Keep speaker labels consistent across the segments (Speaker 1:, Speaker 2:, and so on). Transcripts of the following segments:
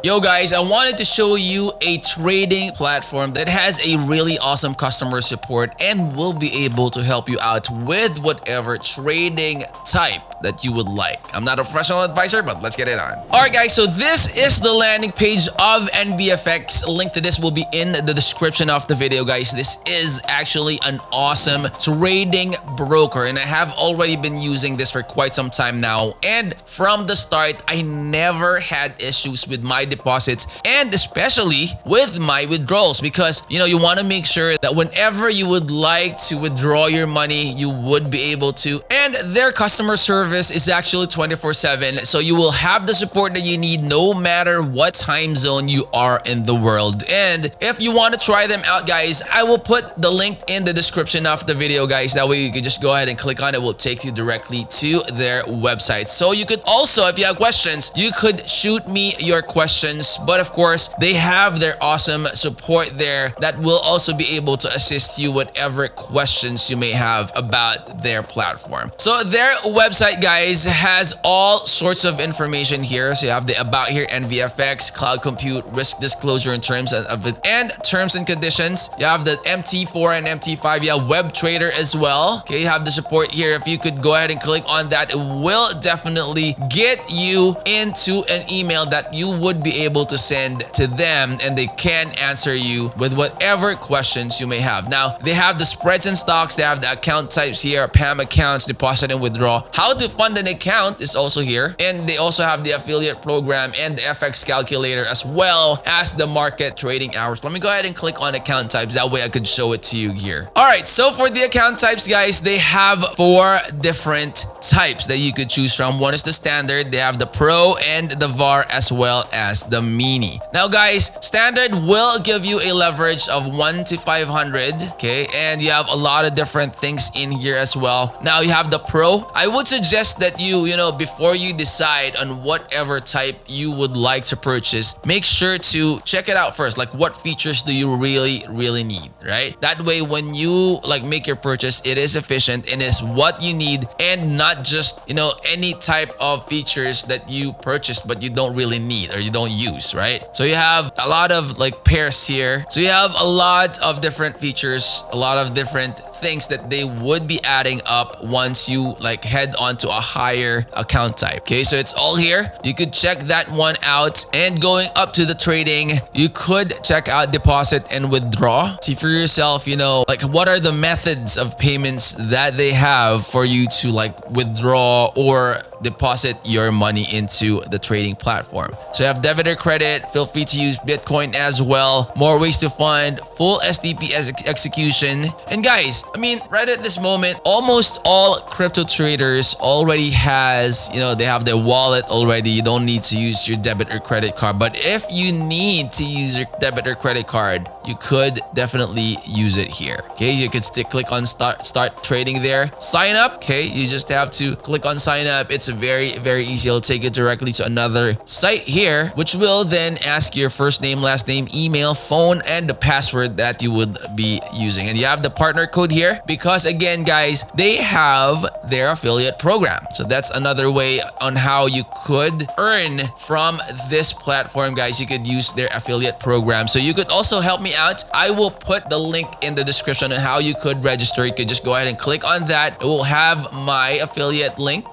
Speaker 1: Yo guys, I wanted to show you a trading platform that has a really awesome customer support and will be able to help you out with whatever trading type that you would like. I'm not a professional advisor, but let's get it on. Alright guys, so this is the landing page of EnviFX. Link to this will be in the description of the video, guys. This is actually an awesome trading broker and I have already been using this for quite some time now. And from the start, I never had issues with my deposits and especially with my withdrawals because you want to make sure that whenever you would like to withdraw your money, you would be able to. And their customer service is actually 24/7, so you will have the support that you need no matter what time zone you are in the world. And if you want to try them out, guys, I will put the link in the description of the video, guys. That way you can just go ahead and click on it. It will take you directly to their website. So you could also, if you have questions, you could shoot me your questions. But of course, they have their awesome support there that will also be able to assist you whatever questions you may have about their platform. So their website, guys, has all sorts of information here. So you have the about here, EnviFX, cloud compute, risk disclosure in terms of it, and terms and conditions. You have the MT4 and MT5. You have web trader as well. Okay, you have the support here. If you could go ahead and click on that, it will definitely get you into an email that you would be able to send to them and they can answer you with whatever questions you may have. Now, they have the spreads and stocks. They have the account types here, PAM accounts, deposit and withdraw. How to fund an account is also here. And they also have the affiliate program and the FX calculator as well as the market trading hours. Let me go ahead and click on account types. That way I could show it to you here. All right, so for the account types, guys, they have 4 different types that you could choose from. One is the standard. They have the pro and the VAR as well as the mini. Now guys, standard will give you a leverage of 1 to 500, okay, and you have a lot of different things in here as well. Now you have the pro. I would suggest that you before you decide on whatever type you would like to purchase, make sure to check it out first. Like, what features do you really need, right? That way when you make your purchase, it is efficient and is what you need and not just any type of features that you purchased but you don't really need or you don't use, right? So you have a lot of pairs here. So you have a lot of different features, a lot of different things that they would be adding up once you head on to a higher account type. Okay, so it's all here. You could check that one out. And going up to the trading, you could check out deposit and withdraw. See for yourself, what are the methods of payments that they have for you to withdraw or deposit your money into the trading platform. So you have debit or credit. Feel free to use Bitcoin as well. More ways to fund, full STP execution. And guys, right at this moment, almost all crypto traders already has, they have their wallet already. You don't need to use your debit or credit card. But if you need to use your debit or credit card, you could definitely use it here. Okay, you could click on start trading there. Sign up. Okay, you just have to click on sign up. It's very easy. It'll take you directly to another site here, which will then ask your first name, last name, email, phone, and the password that you would be using. And you have the partner code here because again, guys, they have their affiliate program. So that's another way on how you could earn from this platform, guys. You could use their affiliate program. So you could also help me out. I will put the link in the description on how you could register. You could just go ahead and click on that. It will have my affiliate link.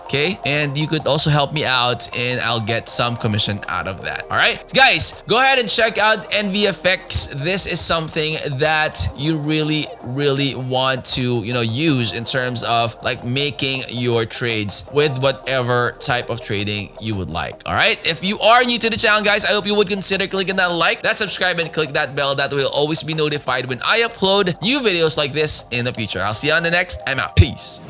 Speaker 1: Okay, and you could also help me out and I'll get some commission out of that. All right, guys, go ahead and check out EnviFX. This is something that you really want to use in terms of making your trades with whatever type of trading you would like. All right, if you are new to the channel, guys, I hope you would consider clicking that like, that subscribe, and click that bell. That will always be notified when I upload new videos like this in the future. I'll see you on the next. I'm out. Peace.